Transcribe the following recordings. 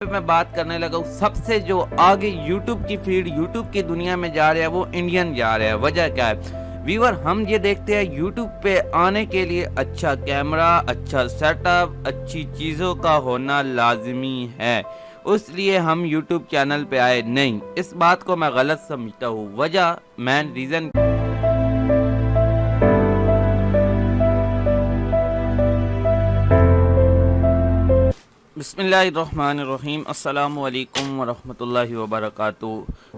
میں بات کرنے لگا ہوں سب سے جو آگے یوٹیوب کی فیلڈ یوٹیوب کی دنیا میں جا رہا ہے وہ انڈین جا رہا ہے. وجہ کیا ہے ویور؟ ہم یہ دیکھتے ہیں یوٹیوب پہ آنے کے لیے اچھا کیمرہ، اچھا سیٹ اپ، اچھی چیزوں کا ہونا لازمی ہے. اس لیے ہم یوٹیوب چینل پہ آئے نہیں. اس بات کو میں غلط سمجھتا ہوں. وجہ مین ریزن بسم اللہ الرحمن الرحیم. السلام علیکم ورحمۃ اللہ وبرکاتہ.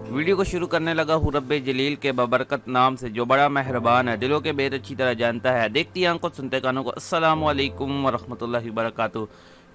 ویڈیو کو شروع کرنے لگا ہوں رب جلیل کے ببرکت نام سے جو بڑا مہربان ہے، دلوں کے بہت اچھی طرح جانتا ہے، دیکھتی آنکھوں سنتے کانوں کو. السلام علیکم ورحمۃ اللہ وبرکاتہ.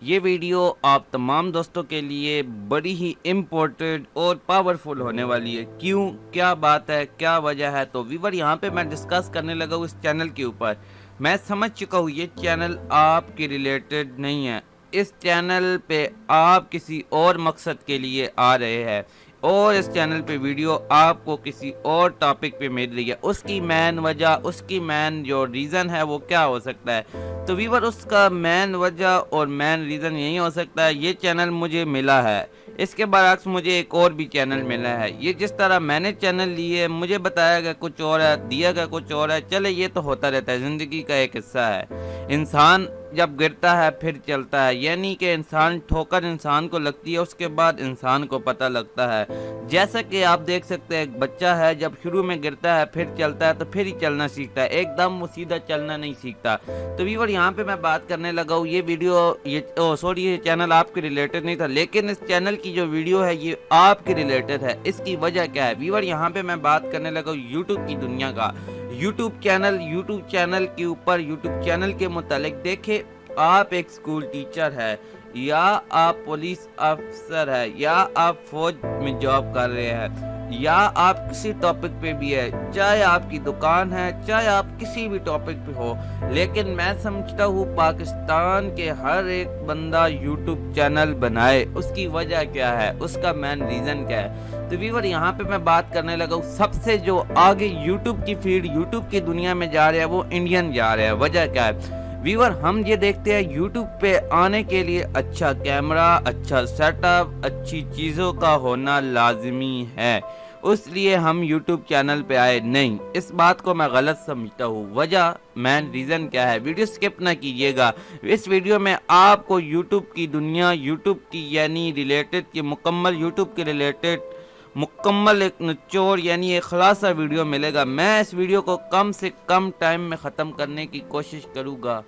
یہ ویڈیو آپ تمام دوستوں کے لیے بڑی ہی امپورٹنٹ اور پاورفل ہونے والی ہے. کیوں؟ کیا بات ہے؟ کیا وجہ ہے؟ تو ویور یہاں پہ میں ڈسکس کرنے لگا ہوں اس چینل کے اوپر. میں سمجھ چکا ہوں یہ چینل آپ کے ریلیٹڈ نہیں ہے. اس چینل پہ آپ کسی اور مقصد کے لیے آ رہے ہیں اور اس چینل پہ ویڈیو آپ کو کسی اور ٹاپک پہ مل رہی ہے. اس کی مین وجہ، اس کی مین جو ریزن ہے وہ کیا ہو سکتا ہے؟ تو ویور اس کا مین وجہ اور مین ریزن یہی ہو سکتا ہے یہ چینل مجھے ملا ہے. اس کے برعکس مجھے ایک اور بھی چینل ملا ہے. یہ جس طرح میں نے چینل لیے مجھے بتایا گیا کچھ اور ہے، دیا گیا کچھ اور ہے. چلے یہ تو ہوتا رہتا ہے، زندگی کا ایک حصہ ہے. انسان جب گرتا ہے پھر چلتا ہے، یعنی کہ انسان ٹھوکر انسان کو لگتی ہے، اس کے بعد انسان کو پتہ لگتا ہے. جیسا کہ آپ دیکھ سکتے ہیں ایک بچہ ہے جب شروع میں گرتا ہے پھر چلتا ہے تو پھر ہی چلنا سیکھتا ہے، ایک دم وہ سیدھا چلنا نہیں سیکھتا. تو ویور یہاں پہ میں بات کرنے لگا ہوں یہ ویڈیو یہ چینل آپ کے ریلیٹڈ نہیں تھا، لیکن اس چینل کی جو ویڈیو ہے یہ آپ کے ریلیٹڈ ہے. اس کی وجہ کیا ہے ویور؟ یہاں پہ میں بات کرنے لگا ہوں یوٹیوب کی دنیا کا. یوٹیوب چینل کے اوپر یوٹیوب چینل کے متعلق دیکھیں. آپ ایک سکول ٹیچر ہے، یا آپ پولیس افسر ہے، یا آپ فوج میں جاب کر رہے ہیں، یا آپ کسی ٹاپک پہ بھی ہے، چاہے آپ کی دکان ہے، چاہے آپ کسی بھی ٹاپک پہ ہو. لیکن میں سمجھتا ہوں پاکستان کے ہر ایک بندہ یوٹیوب چینل بنائے. اس کی وجہ کیا ہے؟ اس کا مین ریزن کیا ہے؟ تو ویور یہاں پہ میں بات کرنے لگا ہوں سب سے جو آگے یوٹیوب کی فیلڈ یوٹیوب کی دنیا میں جا رہا ہے وہ انڈین جا رہا ہے. وجہ کیا ہے ویور؟ ہم یہ دیکھتے ہیں یوٹیوب پہ آنے کے لیے اچھا کیمرہ، اچھا سیٹ اپ، اچھی چیزوں کا ہونا لازمی ہے. اس لیے ہم یوٹیوب چینل پہ آئے نہیں. اس بات کو میں غلط سمجھتا ہوں. وجہ مین ریزن کیا ہے؟ ویڈیو سکپ نہ کیجیے گا. اس ویڈیو میں آپ کو یوٹیوب کی دنیا، یوٹیوب کی یعنی ریلیٹڈ کی مکمل یوٹیوب کے ریلیٹڈ مکمل ایک نچوڑ یعنی ایک خلاصہ ویڈیو ملے گا. میں اس ویڈیو کو کم سے کم ٹائم میں ختم کرنے کی کوشش کروں گا.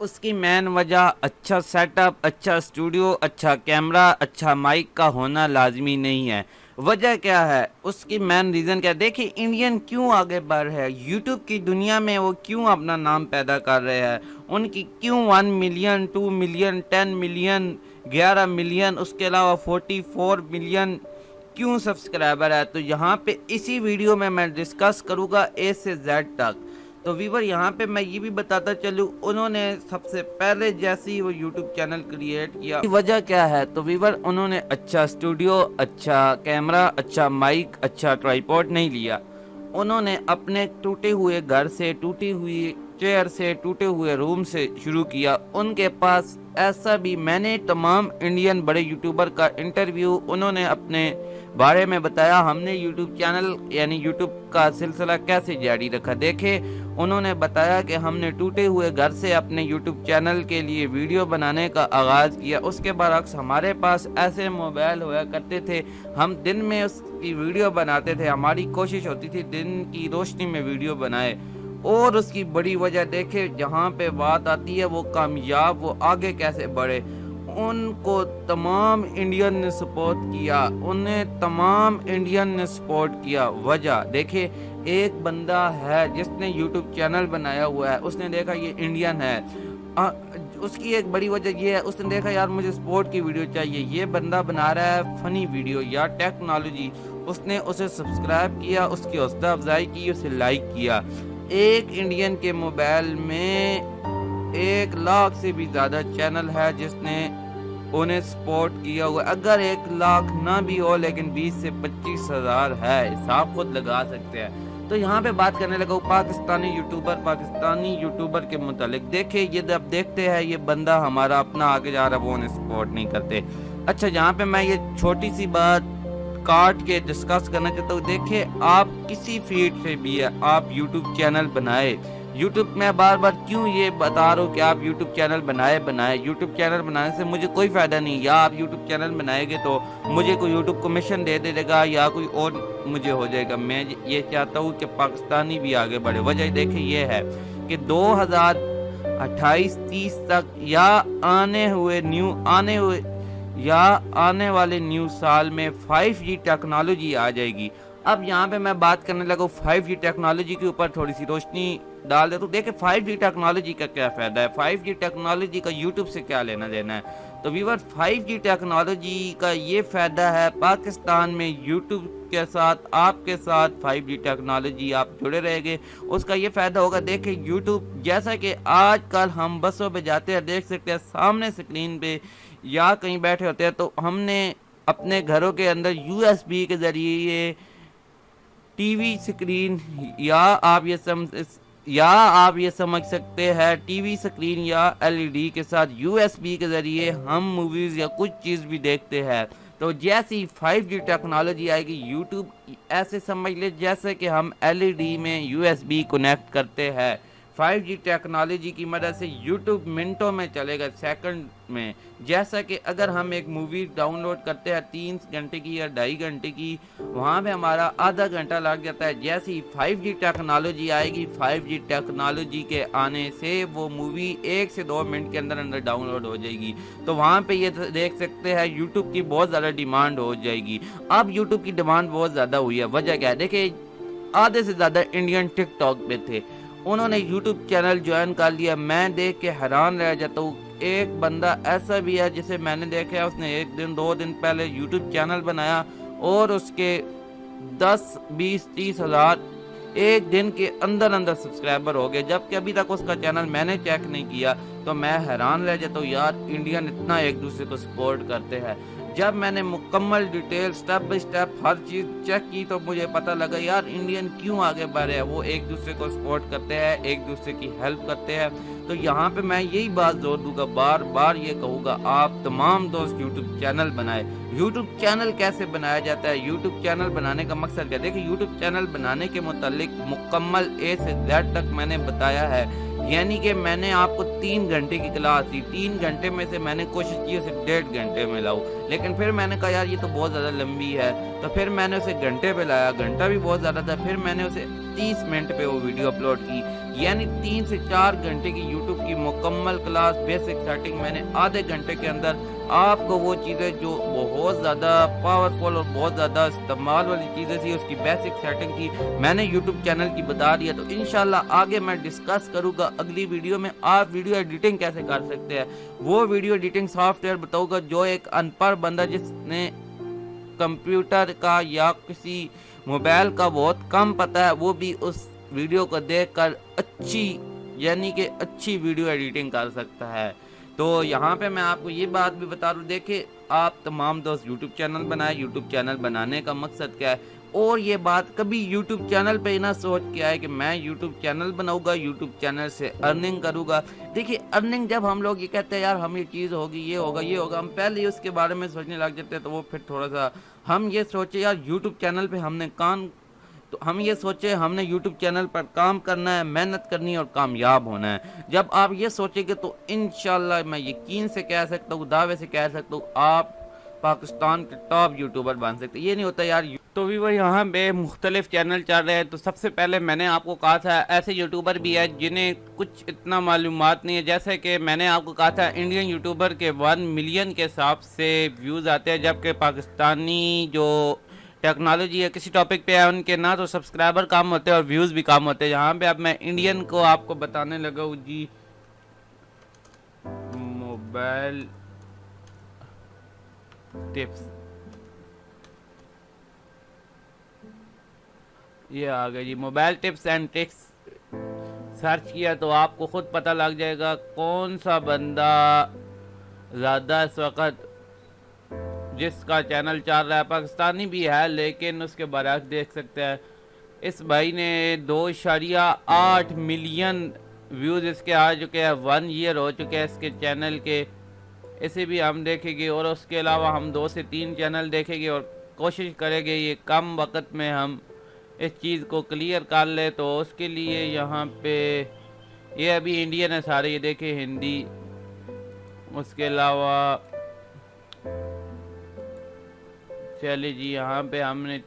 اس کی مین وجہ اچھا سیٹ اپ، اچھا اسٹوڈیو، اچھا کیمرہ، اچھا مائک کا ہونا لازمی نہیں ہے. وجہ کیا ہے؟ اس کی مین ریزن کیا ہے؟ دیکھیں انڈین کیوں آگے بڑھ رہے ہیں یوٹیوب کی دنیا میں، وہ کیوں اپنا نام پیدا کر رہے ہیں. ان کی کیوں 1 ملین، 2 ملین، 10 ملین، 11 ملین، اس کے علاوہ 44 ملین کیوں سبسکرائبر ہے؟ تو یہاں پہ اسی ویڈیو میں ڈسکس کروں گا اے سے زیڈ تک. تو ویور یہاں پہ میں یہ بھی بتاتا چلوں انہوں نے سب سے پہلے جیسی وہ یوٹیوب چینل کریٹ کیا وجہ کیا ہے؟ تو ویور انہوں نے اچھا اسٹوڈیو، اچھا کیمرہ، اچھا مائک، اچھا ٹرائیپوڈ نہیں لیا. انہوں نے اپنے ٹوٹے ہوئے گھر سے، ٹوٹی ہوئی چیئر سے، ٹوٹے ہوئے روم سے شروع کیا. ان کے پاس ایسا بھی میں نے تمام انڈین بڑے یوٹیوبر کا انٹرویو انہوں نے اپنے بارے میں بتایا. ہم نے یوٹیوب چینل یعنی یوٹیوب کا سلسلہ کیسے جاری رکھا. دیکھے انہوں نے بتایا کہ ہم نے ٹوٹے ہوئے گھر سے اپنے یوٹیوب چینل کے لیے ویڈیو بنانے کا آغاز کیا. اس کے برعکس ہمارے پاس ایسے موبائل ہوا کرتے تھے، ہم دن میں اس کی ویڈیو بناتے تھے. ہماری کوشش ہوتی تھی دن کی روشنی میں ویڈیو بنائے. اور اس کی بڑی وجہ دیکھے جہاں پہ بات آتی ہے وہ کامیاب، وہ آگے کیسے بڑھے. ان کو تمام انڈین نے سپورٹ کیا، انہیں تمام انڈین نے سپورٹ کیا. وجہ دیکھے ایک بندہ ہے جس نے یوٹیوب چینل بنایا ہوا ہے، اس نے دیکھا یہ انڈین ہے. اس کی ایک بڑی وجہ یہ ہے اس نے دیکھا یار مجھے سپورٹ کی ویڈیو چاہیے، یہ بندہ بنا رہا ہے فنی ویڈیو یا ٹیکنالوجی. اس نے اسے سبسکرائب کیا، اس کی حوصلہ افزائی کی، اسے لائک کیا. ایک انڈین کے موبائل میں 1 لاکھ سے بھی زیادہ چینل ہے جس نے انہیں سپورٹ کیا ہوا. اگر 1 لاکھ نہ بھی ہو لیکن 20 سے 25 ہزار ہے، حساب خود لگا سکتے ہیں. تو یہاں پہ بات کرنے لگا ہوں پاکستانی یوٹیوبر کے متعلق. دیکھیں یہ جب دیکھتے ہیں یہ بندہ ہمارا اپنا آگے جا رہا ہے وہ انہیں سپورٹ نہیں کرتے. اچھا جہاں پہ میں یہ چھوٹی سی بات کاٹ کے ڈسکس کرنا چاہتا ہوں. دیکھیں آپ کسی فیلڈ سے بھی ہے آپ یوٹیوب چینل بنائے. یوٹیوب میں بار بار کیوں یہ بتا رہا ہوں کہ آپ یوٹیوب چینل بنائے. یوٹیوب چینل بنانے سے مجھے کوئی فائدہ نہیں. یا آپ یوٹیوب چینل بنائیں گے تو مجھے کوئی یوٹیوب کمیشن دے دے گا یا کوئی اور مجھے ہو جائے گا. میں یہ چاہتا ہوں کہ پاکستانی بھی آگے بڑھے. وجہ دیکھیں یہ ہے کہ 2028-30 تک آنے والے نیو سال میں 5G ٹیکنالوجی آ جائے گی. اب یہاں پہ میں بات کرنے لگا 5G ٹیکنالوجی کے اوپر تھوڑی سی روشنی ڈال دے. تو دیکھیں 5G ٹیکنالوجی کا کیا فائدہ ہے, 5G ٹیکنالوجی کا یوٹیوب سے کیا لینا دینا ہے. تو ویور 5G ٹیکنالوجی کا یہ فائدہ ہے پاکستان میں یوٹیوب کے ساتھ آپ کے ساتھ 5G ٹیکنالوجی آپ جڑے رہے گے اس کا یہ فائدہ ہوگا. دیکھیں یوٹیوب جیسا کہ آج کل ہم بسوں پہ جاتے ہیں دیکھ سکتے ہیں سامنے اسکرین پہ یا کہیں بیٹھے ہوتے ہیں تو ہم نے اپنے گھروں کے اندر USB کے ذریعے ٹی وی سکرین یا آپ یہ سمجھ سکتے ہیں ٹی وی سکرین یا LED کے ساتھ USB کے ذریعے ہم موویز یا کچھ چیز بھی دیکھتے ہیں. تو جیسی 5G ٹیکنالوجی آئے گی یوٹیوب ایسے سمجھ لے جیسے کہ ہم LED میں USB کنیکٹ کرتے ہیں. 5G ٹیکنالوجی کی مدد سے یوٹیوب منٹوں میں چلے گا, سیکنڈ میں. جیسا کہ اگر ہم ایک مووی ڈاؤن لوڈ کرتے ہیں 3 گھنٹے کی یا 2.5 گھنٹے کی, وہاں پہ ہمارا آدھا گھنٹہ لگ جاتا ہے. جیسی 5G ٹیکنالوجی آئے گی 5G ٹیکنالوجی کے آنے سے وہ مووی 1 سے 2 منٹ کے اندر ڈاؤن لوڈ ہو جائے گی. تو وہاں پہ یہ دیکھ سکتے ہیں یوٹیوب کی بہت زیادہ ڈیمانڈ ہو جائے گی. اب یوٹیوب کی ڈیمانڈ بہت زیادہ ہوئی ہے. وجہ کیا ہے, دیکھیں آدھے سے زیادہ انڈین ٹک ٹاک پہ تھے, انہوں نے یوٹیوب چینل جوائن کر لیا. میں دیکھ کے حیران رہ جاتا ہوں. ایک بندہ ایسا بھی ہے جسے میں نے دیکھا ہے اس نے 1 دن 2 دن پہلے یوٹیوب چینل بنایا اور اس کے 10 20 30 ہزار ایک دن کے اندر سبسکرائبر ہو گئے, جبکہ ابھی تک اس کا چینل میں نے چیک نہیں کیا. تو میں حیران رہ جاتا ہوں یار انڈین اتنا ایک دوسرے کو سپورٹ کرتے ہیں. جب میں نے مکمل ڈیٹیل سٹیپ بائی سٹیپ ہر چیز چیک کی تو مجھے پتہ لگا یار انڈین کیوں آگے بڑھ رہے ہیں. وہ ایک دوسرے کو سپورٹ کرتے ہیں, ایک دوسرے کی ہیلپ کرتے ہیں. تو یہاں پہ میں یہی بات زور دوں گا, بار بار یہ کہوں گا آپ تمام دوست یوٹیوب چینل بنائے. یوٹیوب چینل کیسے بنایا جاتا ہے, یوٹیوب چینل بنانے کا مقصد کیا ہے. دیکھیں یوٹیوب چینل بنانے کے متعلق مکمل A سے Z تک میں نے بتایا ہے. یعنی کہ میں نے آپ کو 3 گھنٹے کی کلاس دی, 3 گھنٹے میں سے میں نے کوشش کی اسے 1.5 گھنٹے میں لاؤں. لیکن پھر میں نے کہا یار یہ تو بہت زیادہ لمبی ہے, تو پھر میں نے اسے گھنٹے پہ لایا. گھنٹہ بھی بہت زیادہ تھا. پھر میں نے اسے 30 منٹ پہ وہ ویڈیو اپلوڈ کی. یعنی 3 سے 4 گھنٹے کی یوٹیوب کی مکمل کلاس بیسک سیٹنگ میں نے آدھے گھنٹے کے اندر آپ کو وہ چیزیں جو بہت زیادہ پاورفل اور بہت زیادہ استعمال والی چیزیں تھی اس کی بیسک سیٹنگ کی میں نے یوٹیوب چینل کی بتا دیا. تو انشاءاللہ آگے میں ڈسکس کروں گا اگلی ویڈیو میں آپ ویڈیو ایڈیٹنگ کیسے کر سکتے ہیں. وہ ویڈیو ایڈیٹنگ سافٹ ویئر بتاؤں گا جو ایک ان پڑھ بندہ جس نے کمپیوٹر کا یا کسی موبائل کا بہت کم پتہ ہے وہ بھی اس ویڈیو کو دیکھ کر اچھی ویڈیو ایڈیٹنگ کر سکتا ہے. تو یہاں پہ میں آپ کو یہ بات بھی بتا رہا ہوں, دیکھیں آپ تمام دوست یوٹیوب چینل بنائیں. یوٹیوب چینل بنانے کا مقصد کیا ہے, اور یہ بات کبھی یوٹیوب چینل پہ ہی نہ سوچ کے آئے کہ میں یوٹیوب چینل بناؤں گا, یوٹیوب چینل سے ارننگ کروں گا. دیکھیے ارننگ جب ہم لوگ یہ کہتے ہیں یار ہم یہ چیز ہوگی یہ ہوگا ہم پہلے ہی اس کے بارے میں سوچنے لگ جاتے ہیں. تو وہ پھر تھوڑا سا ہم یہ سوچے یار یوٹیوب چینل پہ ہم یہ سوچے ہم نے یوٹیوب چینل پر کام کرنا ہے, محنت کرنی ہے اور کامیاب ہونا ہے. جب آپ یہ سوچیں گے تو انشاءاللہ میں یقین سے کہہ سکتا ہوں, دعوے سے کہہ سکتا ہوں آپ پاکستان کے ٹاپ یوٹیوبر بن سکتے. یہ نہیں ہوتا یار. تو بھی وہ یہاں پہ مختلف چینل چل رہے ہیں. تو سب سے پہلے میں نے آپ کو کہا تھا ایسے یوٹیوبر بھی ہے جنہیں کچھ اتنا معلومات نہیں ہے. جیسے کہ میں نے آپ کو کہا تھا انڈین یوٹیوبر کے 1 ملین کے حساب سے ویوز آتے ہیں, جبکہ پاکستانی جو ٹیکنالوجی ہے کسی ٹاپک پہ ہے ان کے نہ تو سبسکرائبر کم ہوتے ہیں اور ویوز بھی کم ہوتے ہیں. یہاں پہ اب میں انڈین کو آپ کو بتانے لگا ہوں جی. موبائل ٹپس یہ آ گیا جی, mobile tips and tricks. Search کیا تو آپ کو خود پتہ لگ جائے گا کون سا بندہ زیادہ اس وقت جس کا چینل چل رہا ہے. پاکستانی بھی ہے لیکن اس کے برعکس دیکھ سکتے ہیں اس بھائی نے 2.8 ملین ویوز اس کے آ چکے ہیں، 1 ایئر ہو چکے ہیں اس کے چینل کے. اسے بھی ہم دیکھیں گے اور اس کے علاوہ ہم 2 سے 3 چینل دیکھیں گے اور کوشش کریں گے یہ کم وقت میں ہم اس چیز کو کلیئر کر لیں. تو اس کے لیے یہاں پہ یہ ابھی انڈین ہے سارے، یہ دیکھیں ہندی. اس کے علاوہ چلے جی یہاں پہ ہم نے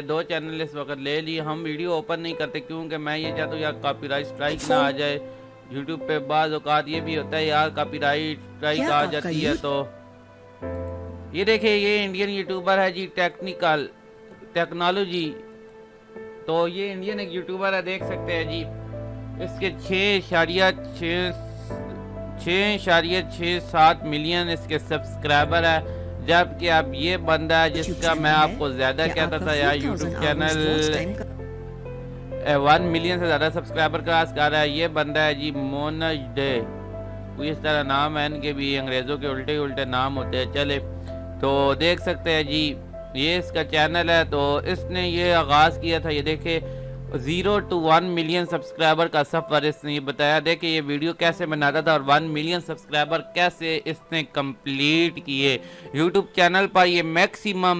2 چینل اس وقت لے لی. ہم ویڈیو اوپن نہیں کرتے کیونکہ میں یہ چاہتا ہوں یار کاپی رائٹ اسٹرائک نہ آ جائے. یوٹیوب پہ بعض اوقات یہ بھی ہوتا ہے یار کاپی رائٹ اسٹرائک آ جاتی ہے. تو یہ دیکھیں یہ انڈین یوٹیوبر ہے جی ٹیکنالوجی. تو یہ انڈین ایک یوٹیوبر ہے، دیکھ سکتے ہیں جی. اس کے 6.67 ملین اس کے سبسکرائبر ہے، جبکہ اب یہ بندہ ہے جس کا میں آپ کو زیادہ کہتا تھا یار یوٹیوب چینل 1 ملین سے زیادہ سبسکرائبر کراس کر رہا ہے. یہ بندہ ہے جی مونج ڈے، کوئی اس طرح نام ہے ان کے بھی، انگریزوں کے الٹے نام ہوتے ہیں. چلے تو دیکھ سکتے ہیں جی یہ اس کا چینل ہے. تو اس نے یہ آغاز کیا تھا، یہ دیکھیں 0 to 1 ملین سبسکرائبر کا سفر اس نے یہ بتایا. دیکھیں یہ ویڈیو کیسے بناتا تھا اور 1 ملین سبسکرائبر کیسے اس نے کمپلیٹ کیے. یوٹیوب چینل پر یہ میکسیمم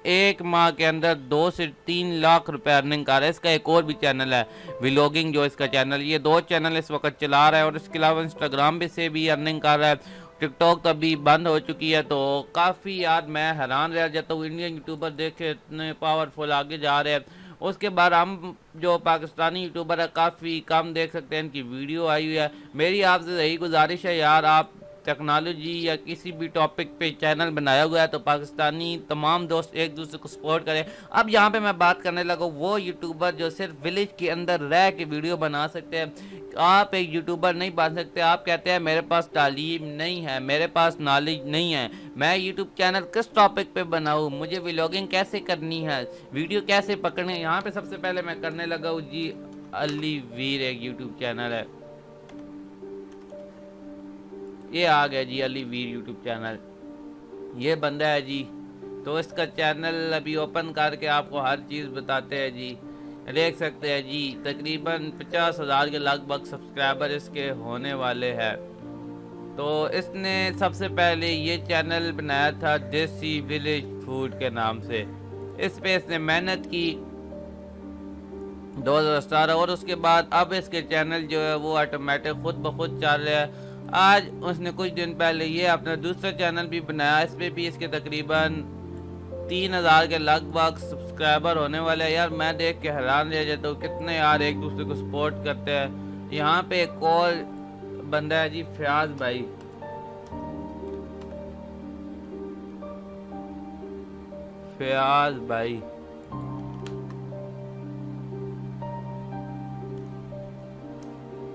1 ماہ کے اندر 2 سے 3 لاکھ روپے ارننگ کر رہا ہے. اس کا ایک اور بھی چینل ہے ویلوگنگ جو اس کا چینل، یہ 2 چینل اس وقت چلا رہا ہے. اور اس کے علاوہ انسٹاگرام پہ سے بھی ارننگ کر رہا ہے. ٹک ٹاک تو ابھی بند ہو چکی ہے. تو کافی یار میں حیران رہ جاتا ہوں انڈین یوٹیوبر دیکھے اتنے پاورفل آگے جا رہے ہیں. اس کے بعد ہم جو پاکستانی یوٹیوبر ہے کافی کم دیکھ سکتے ہیں، ان کی ویڈیو آئی ہوئی ہے. میری آپ سے یہی گزارش ہے یار آپ ٹیکنالوجی یا کسی بھی ٹاپک پہ چینل بنایا ہوا ہے تو پاکستانی تمام دوست ایک دوسرے کو سپورٹ کریں. اب یہاں پہ میں بات کرنے لگا وہ یوٹیوبر جو صرف ولیج کے اندر رہ کے ویڈیو بنا سکتے ہیں. آپ ایک یوٹیوبر نہیں بن سکتے. آپ کہتے ہیں میرے پاس تعلیم نہیں ہے، میرے پاس نالج نہیں ہے، میں یوٹیوب چینل کس ٹاپک پہ بناؤں، مجھے ویلوگنگ کیسے کرنی ہے، ویڈیو کیسے پکڑنے. یہاں پہ سب سے پہلے میں کرنے لگا ہوں جی علی ویر ایک یوٹیوب چینل ہے، یہ آ گیا جی علی ویر یوٹیوب چینل. یہ بندہ ہے جی. تو اس کا چینل ابھی اوپن کر کے آپ کو ہر چیز بتاتے ہیں جی. دیکھ سکتے ہیں جی تقریباً 50,000 کے لگ بھگ سبسکرائبر اس کے ہونے والے ہیں. تو اس نے سب سے پہلے یہ چینل بنایا تھا دیسی ولیج فوڈ کے نام سے. اس پہ اس نے محنت کی 2017 اور اس کے بعد اب اس کے چینل جو ہے وہ آٹومیٹک خود بخود چل رہا ہے. آج اس نے کچھ دن پہلے یہ اپنا دوسرا چینل بھی بنایا، اس پہ بھی اس کے تقریباً 3,000 کے لگ بھگ سبسکرائبر ہونے والے ہیں. یار میں دیکھ کے حیران رہ جاتا ہوں کتنے یار ایک دوسرے کو سپورٹ کرتے ہیں. یہاں پہ ایک اور بندہ ہے جی فیاض بھائی.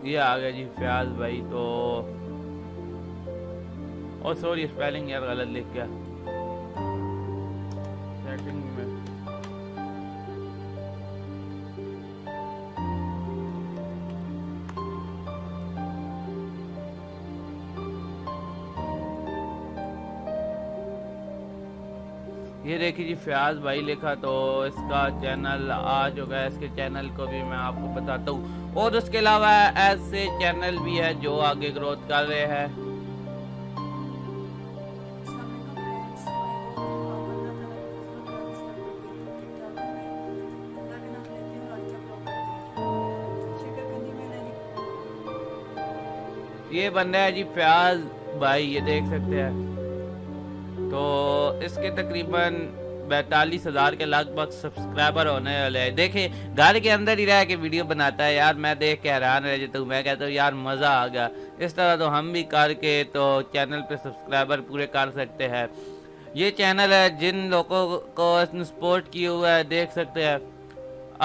یہ آ گیا جی فیاض بھائی. تو اور سوری اسپیلنگ یار غلط لکھ گیا سیٹنگ میں. یہ دیکھیے جی فیاض بھائی لکھا تو اس کا چینل آ چکا ہے. اس کے چینل کو بھی میں آپ کو بتاتا ہوں. اور اس کے علاوہ ایسے چینل بھی ہے جو آگے گروتھ کر رہے ہیں. یہ بندہ ہے جی فیاض بھائی، یہ دیکھ سکتے ہیں. تو اس کے تقریباً 42,000 کے لگ بھگ سبسکرائبر ہونے والے ہیں. دیکھیں گھر کے اندر ہی رہ کے ویڈیو بناتا ہے یار. میں دیکھ کے حیران رہ جاتا ہوں. میں کہتا ہوں یار مزہ آ گیا. اس طرح تو ہم بھی کر کے تو چینل پہ سبسکرائبر پورے کر سکتے ہیں. یہ چینل ہے جن لوگوں کو اس نے سپورٹ کیا ہوا ہے دیکھ سکتے ہیں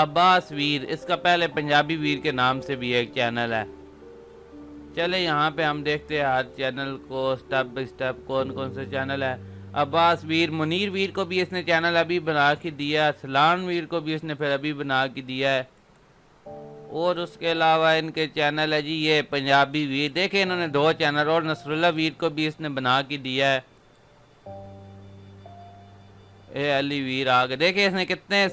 عباس ویر. اس کا پہلے پنجابی ویر کے نام سے بھی ایک چینل ہے. چلے یہاں پہ ہم دیکھتے ہیں ہر چینل کو سٹیپ بائی سٹیپ کون کون سے چینل ہے. عباس ویر، منیر ویر کو بھی اس نے چینل ابھی بنا کے دیا ہے. سلان ویر کو بھی اس نے پھر ابھی بنا کے دیا ہے. اور اس کے علاوہ ان کے چینل ہے جی یہ پنجابی ویر. دیکھیں انہوں نے 2 چینل اور نصر اللہ ویر کو بھی اس نے بنا کے دیا ہے. اے علی ویر آگے دیکھیں اس نے کتنے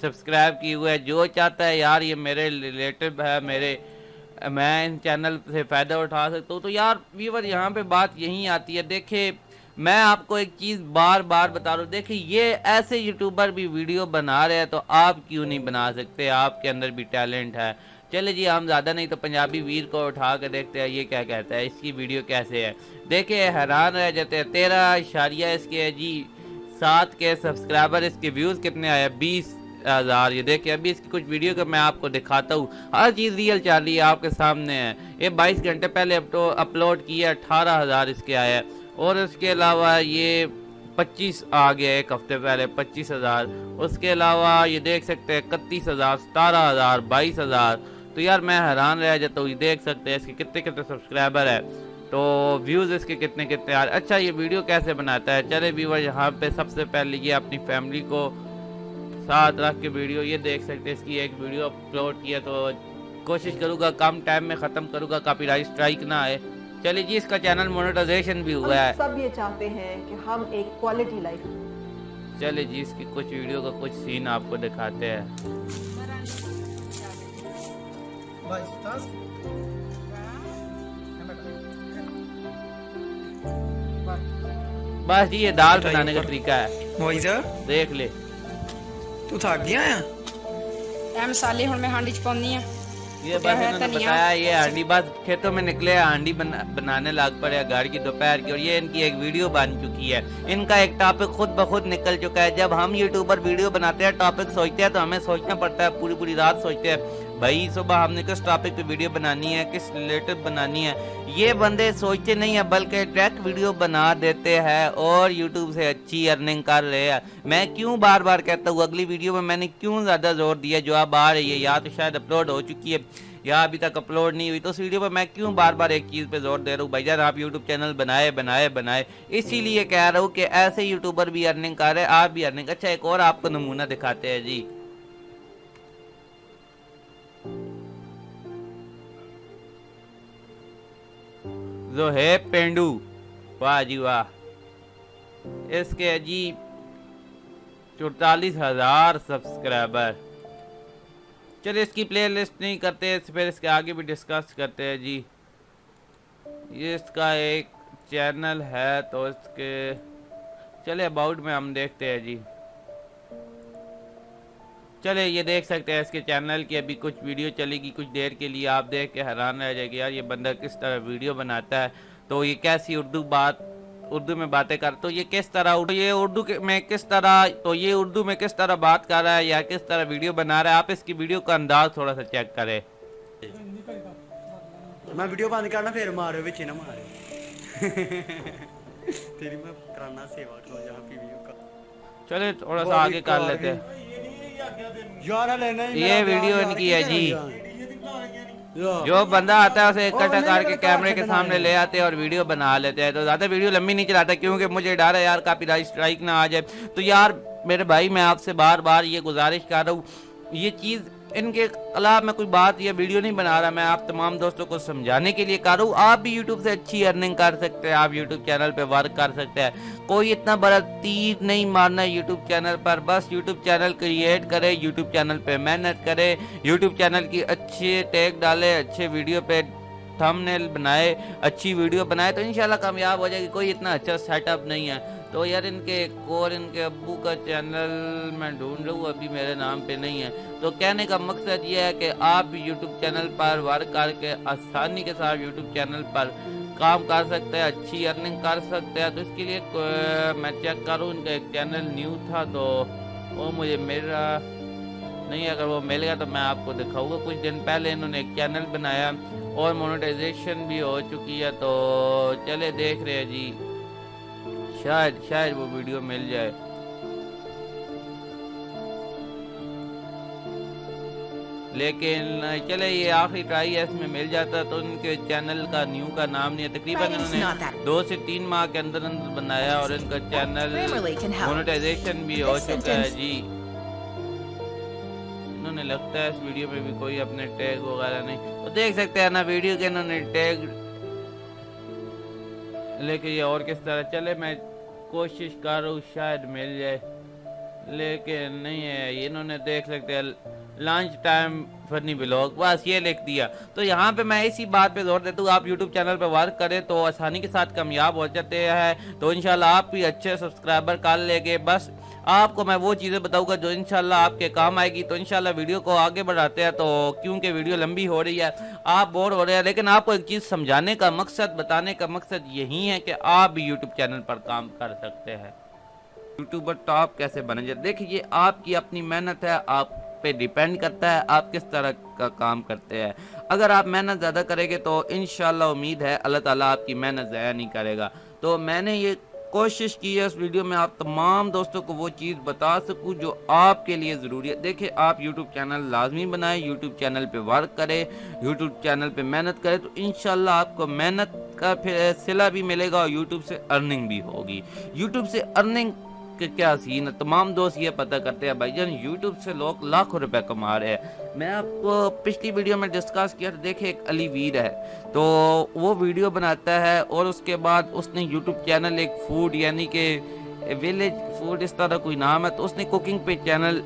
سبسکرائب کیے ہوئے ہیں. جو چاہتا ہے یار یہ میرے ریلیٹیو ہے, میں ان چینل سے فائدہ اٹھا سکتا ہوں, تو یار ویور یہاں پہ بات یہی آتی ہے. دیکھیں میں آپ کو ایک چیز بار بار بتا رہا ہوں, دیکھیں یہ ایسے یوٹیوبر بھی ویڈیو بنا رہے ہیں تو آپ کیوں نہیں بنا سکتے؟ آپ کے اندر بھی ٹیلنٹ ہے. چلے جی ہم زیادہ نہیں تو پنجابی ویر کو اٹھا کے دیکھتے ہیں یہ کیا کہتا ہے, اس کی ویڈیو کیسے ہے. دیکھیں حیران رہ جاتے ہیں. 13 اس کے جی 7 کے سبسکرائبر, اس کے ویوز کتنے آئے؟ 20,000. یہ دیکھیں ابھی اس کی کچھ ویڈیو کا میں آپ کو دکھاتا ہوں, ہر چیز ریئل چل رہی ہے آپ کے سامنے ہے. یہ 22 گھنٹے پہلے اپلوڈ کیا, 18,000 اس کے آئے. اور اس کے علاوہ یہ 25 آ گیا ایک ہفتے پہلے 25,000. اس کے علاوہ یہ دیکھ سکتے ہیں 31,000, 17,000, 22,000. تو یار میں حیران رہ جاتا ہوں. یہ دیکھ سکتے ہیں اس کے کتنے سبسکرائبر ہے, تو ویوز اس کے کتنے آ رہے. اچھا یہ ویڈیو کیسے بناتا ہے؟ چلے ویور یہاں پہ سب سے پہلے یہ اپنی فیملی کو ساتھ رکھ کے ویڈیو, یہ دیکھ سکتے ہیں اس کی ایک ویڈیو اپلوڈ کیا. تو کوشش کروں گا کم ٹائم میں ختم کروں گا, کاپی رائٹ اسٹرائک نہ آئے. چلیے جی اس کا چینل مونیٹائزیشن بھی ہوا ہے. سب یہ چاہتے ہیں کہ ہم ایک کوالٹی لائف. چلے جی اس کی کچھ ویڈیو کا کچھ سین آپ کو دکھاتے ہیں. بس جی یہ دال بنانے کا طریقہ ہے, دیکھ لے. تو تھک گیا ہے. اے مسالے ہن میں ہانڈی چ پاونی ہیں. یہ بس انہوں نے بتایا یہ ہانڈی بس کھیتوں میں نکلے, ہانڈی بنانے لگ پڑے گھر کی دوپہر کی, اور یہ ان کی ایک ویڈیو بن چکی ہے. ان کا ایک ٹاپک خود بخود نکل چکا ہے. جب ہم یوٹیوبر ویڈیو بناتے ہیں ٹاپک سوچتے ہیں تو ہمیں سوچنا پڑتا ہے, پوری رات سوچتے ہیں بھائی صبح ہم نے کس ٹاپک پہ ویڈیو بنانی ہے, کس ریلیٹڈ بنانی ہے. یہ بندے سوچتے نہیں ہیں بلکہ ٹریک ویڈیو بنا دیتے ہیں اور یوٹیوب سے اچھی ارننگ کر رہے ہیں. میں کیوں بار بار کہتا ہوں, اگلی ویڈیو میں میں نے کیوں زیادہ زور دیا جو اب آ رہی ہے, یا تو شاید اپلوڈ ہو چکی ہے یا ابھی تک اپلوڈ نہیں ہوئی, تو اس ویڈیو پہ میں کیوں بار بار ایک چیز پہ زور دے رہا ہوں؟ بھائی جان آپ یوٹیوب چینل بنائے. اسی لیے کہہ رہا ہوں کہ ایسے یوٹیوبر بھی ارننگ کر رہے ہیں, آپ بھی ارننگ. اچھا ایک اور آپ کو نمونہ دکھاتے ہیں جی. زہیب پینڈو, واہ جی واہ, اس کے جی 44,000 سبسکرائبر. چلے اس کی پلے لسٹ نہیں کرتے, پھر اس کے آگے بھی ڈسکس کرتے ہیں جی. یہ اس کا ایک چینل ہے تو اس کے چلے اباؤٹ میں ہم دیکھتے ہیں جی. چلے یہ دیکھ سکتے ہیں اس کے چینل کی ابھی کچھ ویڈیو چلے گی کچھ دیر کے لیے, آپ دیکھ کے حیران رہ جائے گی یار یہ بندہ کس طرح ویڈیو بناتا ہے. تو یہ کیسی اردو میں باتیں کر, تو یہ کس طرح یہ اردو میں کس طرح بات کر رہا ہے یا کس طرح ویڈیو بنا رہا ہے. آپ اس کی ویڈیو کا انداز تھوڑا سا چیک کریں. میں ویڈیو بند کرنا پھر مارو بچ نہ مارے تیری میں کرانا سیوا کھلو جا ویڈیو کا. چلے تھوڑا سا آگے کر لیتے ہیں. یہ ویڈیو ان کی ہے جی, جو بندہ آتا ہے اسے اکٹھا کر کے کیمرے کے سامنے لے آتے ہیں اور ویڈیو بنا لیتے ہیں. تو زیادہ ویڈیو لمبی نہیں چلاتا کیونکہ مجھے ڈر ہے یار کاپی رائٹ اسٹرائک نہ آ جائے. تو یار میرے بھائی میں آپ سے بار بار یہ گزارش کر رہا ہوں, یہ چیز ان کے خلاف میں کوئی بات یا ویڈیو نہیں بنا رہا, میں آپ تمام دوستوں کو سمجھانے کے لیے کر رہا ہوں. آپ بھی یوٹیوب سے اچھی ارننگ کر سکتے ہیں, آپ یوٹیوب چینل پہ ورک کر سکتے ہیں. کوئی اتنا بڑا تیر نہیں مارنا یوٹیوب چینل پر, بس یوٹیوب چینل کریٹ کرے, یوٹیوب چینل پہ محنت کرے, یوٹیوب چینل کی اچھے ٹیگ ڈالے, اچھے ویڈیو پہ تھمبنیل بنائے, اچھی ویڈیو بنائے تو انشاءاللہ کامیاب ہو جائے گی. کوئی اتنا اچھا سیٹ اپ نہیں ہے. تو یار ان کے ایک اور ان کے ابو کا چینل میں ڈھونڈ رہا ہوں, ابھی میرے نام پہ نہیں ہے. تو کہنے کا مقصد یہ ہے کہ آپ بھی یوٹیوب چینل پر ورک کر کے آسانی کے ساتھ یوٹیوب چینل پر کام کر سکتے ہیں, اچھی ارننگ کر سکتے ہیں. تو اس کے لیے میں چیک کروں, ان کا ایک چینل نیو تھا تو وہ مجھے مل رہا نہیں. اگر وہ مل گیا تو میں آپ کو دکھاؤں گا. کچھ دن پہلے انہوں نے ایک چینل بنایا اور مونیٹائزیشن بھی ہو چکی ہے. تو چلے دیکھ رہے ہیں جی, شاید وہ ویڈیو مل جائے. لیکن چلے یہ آخری ٹرائی ہے, اس میں مل جاتا تو ان کے چینل کا نیو کا نام نہیں ہے. تقریباً انہوں نے 2 سے 3 ماہ کے اندر بنایا اور ان کا چینل مونیٹائزیشن بھی ہو چکا ہے جی. انہوں نے لگتا ہے اس ویڈیو میں بھی کوئی اپنے ٹیگ وغیرہ نہیں, تو دیکھ سکتے ہیں نا ویڈیو کے انہوں نے ٹیگ لیکن یہ اور کس طرح. چلے میں کوشش کر رہا ہوں شاید مل جائے. لیکن نہیں ہے, انہوں نے دیکھ سکتے ہیں لنچ ٹائم فنی بلاگ, بس یہ لکھ دیا. تو یہاں پہ میں اسی بات پہ زور دیتا ہوں, آپ یوٹیوب چینل پہ ورک کریں تو آسانی کے ساتھ کامیاب ہو جاتے ہیں. تو انشاءاللہ آپ بھی اچھے سبسکرائبر کر لیں گے. بس آپ کو میں وہ چیزیں بتاؤں گا جو انشاءاللہ آپ کے کام آئے گی. تو انشاءاللہ ویڈیو کو آگے بڑھاتے ہیں, تو کیونکہ ویڈیو لمبی ہو رہی ہے, آپ بور ہو رہے ہیں, لیکن آپ کو ایک چیز سمجھانے کا مقصد, بتانے کا مقصد یہی ہے کہ آپ بھی یوٹیوب چینل پر کام کر سکتے ہیں. یوٹیوبر ٹاپ کیسے بنے جائے, دیکھیں یہ آپ کی اپنی محنت ہے, آپ پہ ڈیپینڈ کرتا ہے آپ کس طرح کا کام کرتے ہیں. اگر آپ محنت زیادہ کریں گے تو انشاءاللہ امید ہے اللہ تعالیٰ آپ کی محنت ضائع نہیں کرے گا. تو میں نے یہ کوشش کی ہے اس ویڈیو میں آپ تمام دوستوں کو وہ چیز بتا سکوں جو آپ کے لیے ضروری ہے. دیکھیں آپ یوٹیوب چینل لازمی بنائیں, یوٹیوب چینل پہ ورک کریں, یوٹیوب چینل پہ محنت کریں, تو انشاءاللہ آپ کو محنت کا پھر صلہ بھی ملے گا اور یوٹیوب سے ارننگ بھی ہوگی. یوٹیوب سے ارننگ کہ کیا سین ہے, تمام دوست یہ پتہ کرتے ہیں بھائی جان یوٹیوب سے لوگ لاکھوں روپے کما رہے ہیں. میں آپ کو پچھلی ویڈیو میں ڈسکس کیا تھا, دیکھیں ایک علی ویر ہے, تو وہ ویڈیو بناتا ہے اور اس کے بعد اس نے یوٹیوب چینل ایک فوڈ یعنی کہ ویلیج فوڈ اس طرح کوئی نام ہے, تو اس نے کوکنگ پہ چینل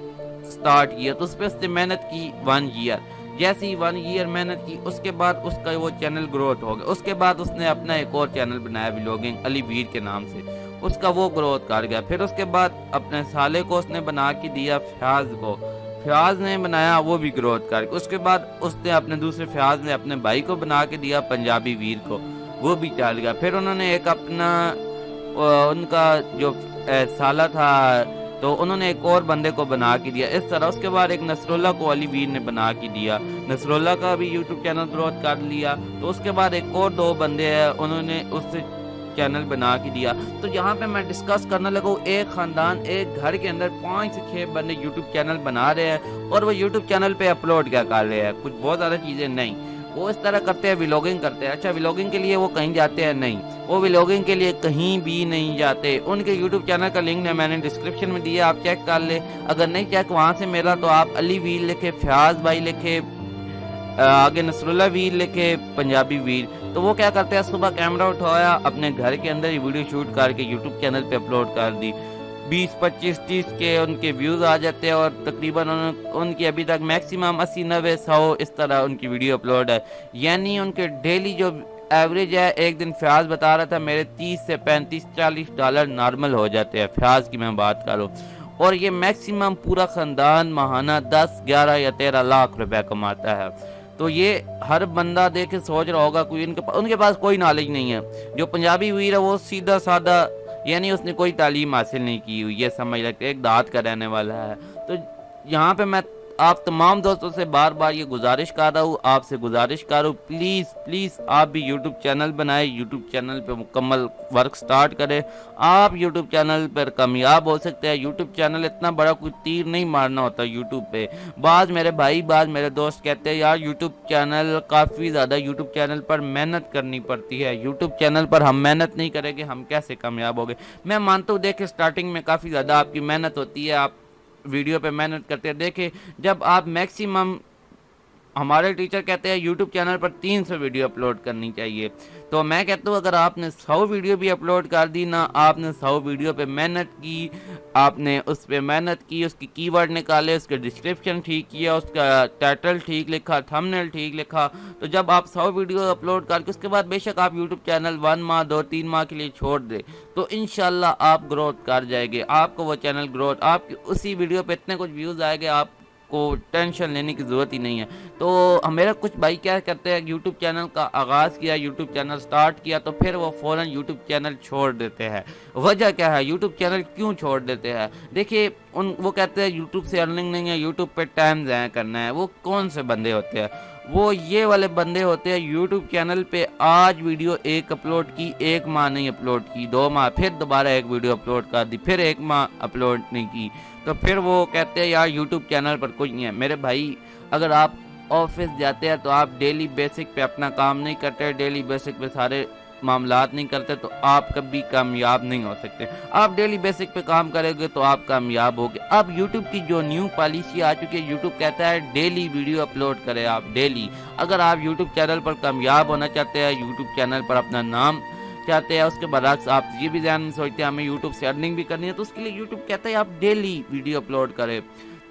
سٹارٹ کیا. تو اس پہ اس نے محنت کی 1 ایئر, جیسے ہی 1 ایئر محنت کی اس کے بعد اس کا وہ چینل گروتھ ہو گیا. اس کے بعد اس نے اپنا ایک اور چینل بنایا ولاگنگ علی ویر کے نام سے, اس کا وہ گروتھ کر گیا. پھر اس کے بعد اپنے سالے کو اس نے بنا کے دیا فیاض کو, فیاض نے بنایا وہ بھی گروتھ کر گیا. اس کے بعد اس نے اپنے دوسرے فیاض نے اپنے بھائی کو بنا کے دیا پنجابی ویر کو, وہ بھی چل گیا. پھر انہوں نے ایک اپنا ان کا جو سالہ تھا تو انہوں نے ایک اور بندے کو بنا کے دیا اس طرح. اس کے بعد ایک نصر اللہ کو علی ویر نے بنا کے دیا, نصر اللہ کا بھی یوٹیوب چینل گروتھ کر لیا. تو اس کے بعد ایک اور 2 بندے ہیں, انہوں نے اس سے چینل بنا کے دیا. تو یہاں پہ میں ڈسکس کرنے لگا ہوں, ایک خاندان ایک گھر کے اندر 5 سے 6 بندے یوٹیوب چینل بنا رہے ہیں اور وہ یوٹیوب چینل پہ اپلوڈ کیا کر رہے ہیں, کچھ بہت زیادہ چیزیں نہیں, وہ اس طرح کرتے ہیں ولاگنگ کرتے ہیں. اچھا ولاگنگ کے لیے وہ کہیں جاتے ہیں؟ نہیں, وہ ولاگنگ کے لیے کہیں بھی نہیں جاتے. ان کے یوٹیوب چینل کا لنک میں نے ڈسکرپشن میں دیا, آپ چیک کر لیں. اگر نہیں چیک وہاں سے میرا تو آپ علی ویر لکھے, فیاض بھائی لکھے, آگے نصر اللہ ویر لکھے, پنجابی ویر. تو وہ کیا کرتے ہیں, صبح کیمرہ اٹھایا, اپنے گھر کے اندر ہی ویڈیو شوٹ کر کے یوٹیوب چینل پہ اپلوڈ کر دی. 20 25 30 کے ان کے ویوز آ جاتے ہیں, اور تقریباً ان کی ابھی تک میکسیمم 80 90 100 اس طرح ان کی ویڈیو اپلوڈ ہے. یعنی ان کے ڈیلی جو ایوریج ہے, ایک دن فیاض بتا رہا تھا میرے 30 سے 35 40 ڈالر نارمل ہو جاتے ہیں, فیاض کی میں بات کروں. اور یہ میکسیمم پورا خاندان ماہانہ 10 11 یا 13 لاکھ روپے کماتا ہے. تو یہ ہر بندہ دیکھ کے سوچ رہا ہوگا کوئی ان کے پاس کوئی نالج نہیں ہے. جو پنجابی ویر ہے وہ سیدھا سادہ, یعنی اس نے کوئی تعلیم حاصل نہیں کی ہوئی, یہ سمجھ لگتا ہے ایک دہات کا رہنے والا ہے. تو یہاں پہ میں آپ تمام دوستوں سے بار بار یہ گزارش کر رہا ہوں, آپ سے گزارش کر رہا ہوں, پلیز پلیز آپ بھی یوٹیوب چینل بنائیں, یوٹیوب چینل پہ مکمل ورک سٹارٹ کریں. آپ یوٹیوب چینل پر کامیاب ہو سکتے ہیں. یوٹیوب چینل اتنا بڑا کوئی تیر نہیں مارنا ہوتا یوٹیوب پہ. بعض میرے بھائی بعض میرے دوست کہتے ہیں یار یوٹیوب چینل کافی زیادہ, یوٹیوب چینل پر محنت کرنی پڑتی ہے, یوٹیوب چینل پر ہم محنت نہیں کریں گے ہم کیسے کامیاب ہو گئے. میں مانتا ہوں دیکھیں سٹارٹنگ میں کافی زیادہ آپ کی محنت ہوتی ہے, آپ ویڈیو پہ محنت کرتے ہیں. دیکھیں جب آپ میکسیمم, ہمارے ٹیچر کہتے ہیں یوٹیوب چینل پر 300 ویڈیو اپلوڈ کرنی چاہیے, تو میں کہتا ہوں اگر آپ نے 100 ویڈیو بھی اپلوڈ کر دی نا, آپ نے 100 ویڈیو پہ محنت کی, آپ نے اس پہ محنت کی, اس کی کی ورڈ نکالے, اس کے ڈسکرپشن ٹھیک کیا, اس کا ٹائٹل ٹھیک لکھا, تھمبنیل ٹھیک لکھا, تو جب آپ 100 ویڈیو اپلوڈ کر کے اس کے بعد بے شک آپ یوٹیوب چینل 1 ماہ 2 3 ماہ کے لیے چھوڑ دیں, تو انشاءاللہ آپ گروتھ کر جائے گے. آپ کو وہ چینل گروتھ, آپ کی اسی ویڈیو پہ اتنے کچھ ویوز آئے گے, آپ کو ٹینشن لینے کی ضرورت ہی نہیں ہے. تو میرا کچھ بھائی کیا کرتے ہیں, یوٹیوب چینل کا آغاز کیا, یوٹیوب چینل سٹارٹ کیا, تو پھر وہ فوراً یوٹیوب چینل چھوڑ دیتے ہیں. وجہ کیا ہے, یوٹیوب چینل کیوں چھوڑ دیتے ہیں؟ دیکھیے وہ کہتے ہیں یوٹیوب سے ارننگ نہیں ہے, یوٹیوب پہ ٹائم ضائع کرنا ہے. وہ کون سے بندے ہوتے ہیں؟ وہ یہ والے بندے ہوتے ہیں یوٹیوب چینل پہ آج ویڈیو ایک اپلوڈ کی, 1 ماہ نہیں اپلوڈ کی, 2 ماہ, پھر دوبارہ ایک ویڈیو اپلوڈ کر دی, پھر 1 ماہ اپلوڈ نہیں کی, تو پھر وہ کہتے ہیں یار یوٹیوب چینل پر کچھ نہیں ہے. میرے بھائی اگر آپ آفس جاتے ہیں تو آپ ڈیلی بیسک پہ اپنا کام نہیں کرتے, ڈیلی بیسک پہ سارے معاملات نہیں کرتے, تو آپ کبھی کامیاب نہیں ہو سکتے. آپ ڈیلی بیسک پہ کام کریں گے تو آپ کامیاب ہوگے. اب یوٹیوب کی جو نیو پالیسی آ چکی ہے, یوٹیوب کہتا ہے ڈیلی ویڈیو اپلوڈ کریں آپ ڈیلی. اگر آپ یوٹیوب چینل پر کامیاب ہونا چاہتے ہیں, یوٹیوب چینل پر اپنا نام چاہتے ہیں, اس کے برعکس آپ یہ بھی ذہن میں سوچتے ہیں ہمیں یوٹیوب سے ارننگ بھی کرنی ہے, تو اس کے لیے یوٹیوب کہتا ہے آپ ڈیلی ویڈیو اپلوڈ کریں.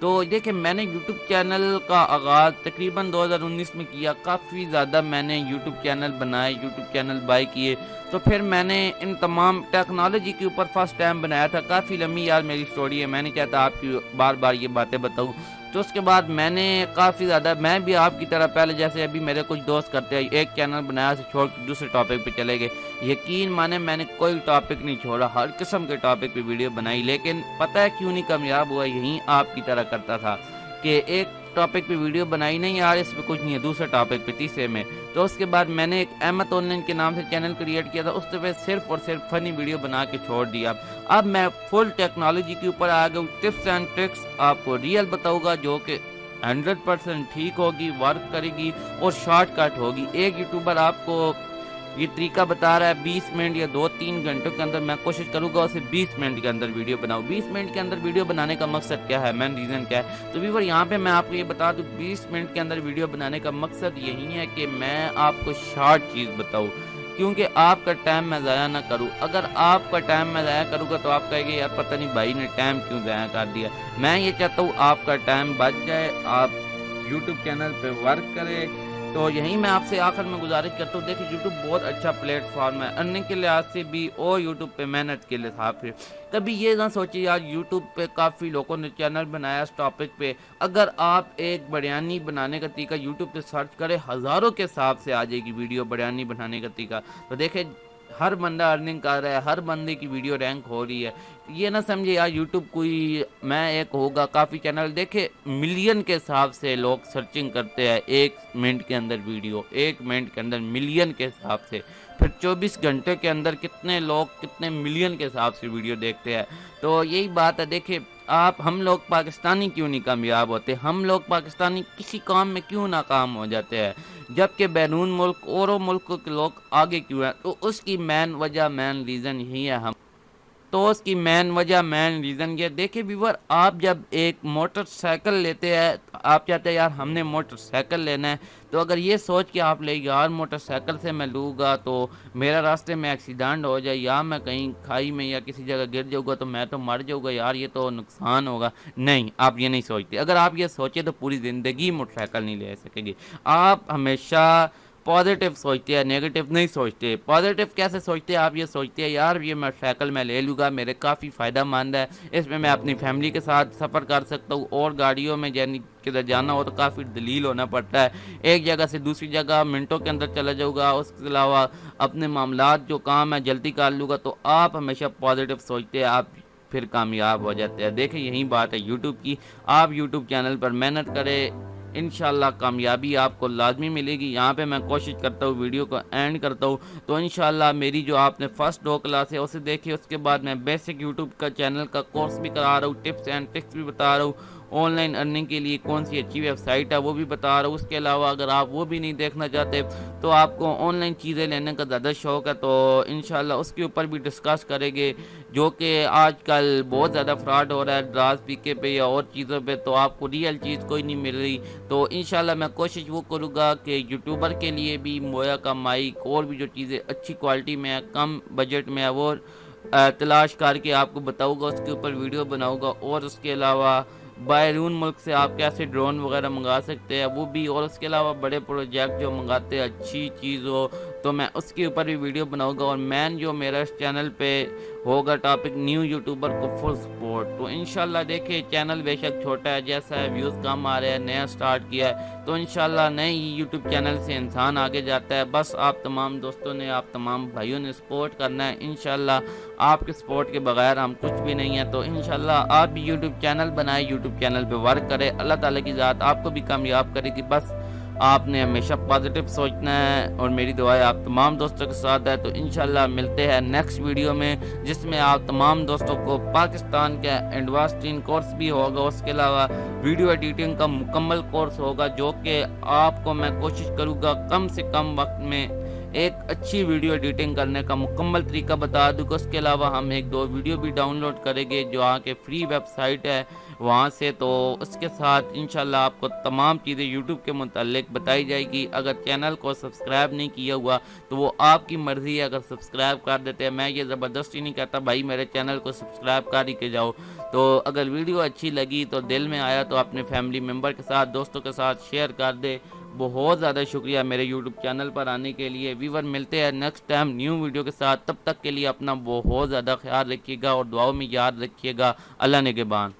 تو دیکھیں میں نے یوٹیوب چینل کا آغاز تقریباً 2019 میں کیا. کافی زیادہ میں نے یوٹیوب چینل بنائے, یوٹیوب چینل بائی کیے. تو پھر میں نے ان تمام ٹیکنالوجی کے اوپر فرسٹ ٹائم بنایا تھا. کافی لمبی یار میری سٹوری ہے, میں نہیں چاہتا آپ کی بار بار یہ باتیں بتاؤں. تو اس کے بعد میں نے کافی زیادہ, میں بھی آپ کی طرح پہلے جیسے ابھی میرے کچھ دوست کرتے ہیں, ایک چینل بنایا سے چھوڑ کے دوسرے ٹاپک پہ چلے گئے. یقین مانے میں نے کوئی ٹاپک نہیں چھوڑا, ہر قسم کے ٹاپک پہ ویڈیو بنائی. لیکن پتہ ہے کیوں نہیں کامیاب ہوا؟ یہیں آپ کی طرح کرتا تھا کہ ایک ٹاپک پہ ویڈیو بنائی, نہیں یار اس پہ کچھ نہیں ہے, دوسرے ٹاپک پہ, تیسرے میں. تو اس کے بعد میں نے ایک احمد آن لائن کے نام سے چینل کریٹ کیا تھا, اس پہ صرف اور صرف فنی ویڈیو بنا کے چھوڑ دیا. اب میں فل ٹیکنالوجی کے اوپر آ گیا ہوں. ٹپس اینڈ ٹرکس آپ کو ریئل بتاؤں گا جو کہ 100% ٹھیک ہوگی, ورک کرے گی اور شارٹ کٹ ہوگی. ایک یوٹیوبر آپ کو یہ طریقہ بتا رہا ہے 20 منٹ یا 2-3 گھنٹوں کے اندر, میں کوشش کروں گا اسے 20 منٹ کے اندر ویڈیو بناؤں. 20 منٹ کے اندر ویڈیو بنانے کا مقصد کیا ہے, مین ریزن کیا ہے؟ تو ویور یہاں پہ میں آپ کو یہ بتا دوں, 20 منٹ کے اندر ویڈیو بنانے کا مقصد یہی ہے کہ میں آپ کو شارٹ چیز بتاؤں, کیونکہ آپ کا ٹائم میں ضائع نہ کروں. اگر آپ کا ٹائم میں ضائع کروں گا تو آپ کہیں گے یار پتہ نہیں بھائی نے ٹائم کیوں ضائع کر دیا. میں یہ چاہتا ہوں آپ کا ٹائم بچ جائے, آپ یوٹیوب چینل پہ ورک کرے. تو یہیں میں آپ سے آخر میں گزارش کرتا ہوں, دیکھیں یوٹیوب بہت اچھا پلیٹ فارم ہے ارننگ کے لحاظ سے بھی اور یوٹیوب پہ محنت کے لحاظ سے. کبھی یہ نہ سوچیے یار یوٹیوب پہ کافی لوگوں نے چینل بنایا اس ٹاپک پہ, اگر آپ ایک بریانی بنانے کا طریقہ یوٹیوب پہ سرچ کرے ہزاروں کے حساب سے آ جائے گی ویڈیو بریانی بنانے کا طریقہ. تو دیکھیں ہر بندہ ارننگ کر رہا ہے, ہر بندے کی ویڈیو رینک ہو رہی ہے. یہ نہ سمجھے یار یوٹیوب کوئی میں ایک ہوگا, کافی چینل دیکھے ملین کے حساب سے لوگ سرچنگ کرتے ہیں 1 منٹ کے اندر ویڈیو, 1 منٹ کے اندر ملین کے حساب سے. پھر 24 گھنٹے کے اندر کتنے لوگ کتنے ملین کے حساب سے ویڈیو دیکھتے ہیں. تو یہی بات ہے. دیکھیں ہم لوگ پاکستانی کیوں نہیں کامیاب ہوتے, ہم لوگ پاکستانی کسی کام میں کیوں ناکام ہو جاتے ہیں, جبکہ بیرون ملک اوروں ملک کے لوگ آگے کیوں ہیں؟ تو اس کی مین وجہ مین ریزن یہی ہے مین ریزن یہ. دیکھیں ویور آپ جب ایک موٹر سائیکل لیتے ہیں, آپ چاہتے ہیں یار ہم نے موٹر سائیکل لینا ہے, تو اگر یہ سوچ کے آپ لے یار موٹر سائیکل سے میں لوں گا تو میرا راستے میں ایکسیڈنٹ ہو جائے یا میں کہیں کھائی میں یا کسی جگہ گر جاؤں گا تو میں تو مر جاؤں گا, یار یہ تو نقصان ہوگا. نہیں, آپ یہ نہیں سوچتے. اگر آپ یہ سوچے تو پوری زندگی موٹر سائیکل نہیں لے سکیں گے. آپ ہمیشہ پازیٹیو سوچتے ہیں, نیگیٹیو نہیں سوچتے. پازیٹیو کیسے سوچتے ہیں؟ آپ یہ سوچتے ہیں یار یہ موٹر سائیکل میں لے لوں گا, میرے کافی فائدہ مند ہے, اس میں اپنی فیملی کے ساتھ سفر کر سکتا ہوں, اور گاڑیوں میں کدھر جانا ہو تو کافی دلیل ہونا پڑتا ہے, ایک جگہ سے دوسری جگہ منٹوں کے اندر چلا جاؤں گا. اس کے علاوہ اپنے معاملات جو کام ہے جلدی کر لوں گا. تو آپ ہمیشہ پازیٹیو سوچتے ہیں, آپ پھر کامیاب ہو جاتے ہیں. دیکھیں یہی بات ہے یوٹیوب کی. آپ یوٹیوب چینل پر محنت کریں, انشاءاللہ کامیابی آپ کو لازمی ملے گی. یہاں پہ میں کوشش کرتا ہوں ویڈیو کو اینڈ کرتا ہوں. تو انشاءاللہ میری جو آپ نے فرسٹ 2 کلاس ہے اسے دیکھیں, اس کے بعد میں بیسک یوٹیوب کا چینل کا کورس بھی کرا رہا ہوں, ٹپس اینڈ ٹرکس بھی بتا رہا ہوں, آن لائن ارننگ کے لیے کون سی اچھی ویب سائٹ ہے وہ بھی بتا رہا ہوں. اس کے علاوہ اگر آپ وہ بھی نہیں دیکھنا چاہتے تو آپ کو آن لائن چیزیں لینے کا زیادہ شوق ہے تو انشاءاللہ اس کے اوپر بھی ڈسکس کریں گے, جو کہ آج کل بہت زیادہ فراڈ ہو رہا ہے ڈراز پی کے پہ یا اور چیزوں پہ, تو آپ کو ریئل چیز کوئی نہیں مل رہی. تو انشاءاللہ میں کوشش وہ کروں گا کہ یوٹیوبر کے لیے بھی مویا کا مائک اور بھی جو چیزیں اچھی کوالٹی میں ہے, کم بجٹ میں ہے, وہ تلاش کر کے آپ کو بتاؤں گا, اس کے اوپر ویڈیو بناؤں گا. اور اس کے علاوہ بیرون ملک سے آپ کیسے ڈرون وغیرہ منگا سکتے ہیں وہ بھی, اور اس کے علاوہ بڑے پروجیکٹ جو منگاتے ہیں اچھی چیز ہو تو میں اس کے اوپر بھی ویڈیو بناؤں گا. اور مین جو میرا اس چینل پہ ہوگا ٹاپک نیو یوٹیوبر کو فل سپورٹ. تو انشاءاللہ دیکھیں چینل بے شک چھوٹا ہے, جیسا ہے ویوز کم آ رہے ہیں, نیا سٹارٹ کیا ہے, تو انشاءاللہ نئے یوٹیوب چینل سے انسان آگے جاتا ہے. بس آپ تمام دوستوں نے, آپ تمام بھائیوں نے سپورٹ کرنا ہے. انشاءاللہ آپ کے سپورٹ کے بغیر ہم کچھ بھی نہیں ہیں. تو انشاءاللہ آپ بھی یوٹیوب چینل بنائیں, یوٹیوب چینل پہ ورک کریں, اللہ تعالیٰ کی ذات آپ کو بھی کامیاب کرے گی. بس آپ نے ہمیشہ پازیٹیو سوچنا ہے, اور میری دعائیں آپ تمام دوستوں کے ساتھ ہے. تو انشاءاللہ ملتے ہیں نیکسٹ ویڈیو میں, جس میں آپ تمام دوستوں کو پاکستان کا ایڈوانس کورس بھی ہوگا, اس کے علاوہ ویڈیو ایڈیٹنگ کا مکمل کورس ہوگا, جو کہ آپ کو میں کوشش کروں گا کم سے کم وقت میں ایک اچھی ویڈیو ایڈیٹنگ کرنے کا مکمل طریقہ بتا دوں گا. اس کے علاوہ ہم ایک دو ویڈیو بھی ڈاؤن لوڈ کریں گے جو آ کے فری ویب سائٹ ہے وہاں سے. تو اس کے ساتھ انشاءاللہ آپ کو تمام چیزیں یوٹیوب کے متعلق بتائی جائے گی. اگر چینل کو سبسکرائب نہیں کیا ہوا تو وہ آپ کی مرضی ہے, اگر سبسکرائب کر دیتے ہیں. میں یہ زبردستی نہیں کہتا بھائی میرے چینل کو سبسکرائب کر ہی کے جاؤ. تو اگر ویڈیو اچھی لگی تو دل میں آیا تو اپنے فیملی ممبر کے ساتھ, دوستوں کے ساتھ شیئر کر دے. بہت زیادہ شکریہ میرے یوٹیوب چینل پر آنے کے لیے. ویور ملتے ہیں نیکسٹ ٹائم نیو ویڈیو کے ساتھ. تب تک کے لیے اپنا بہت زیادہ خیال رکھیے گا اور دعاؤں میں یاد رکھیے گا. اللہ نگہبان.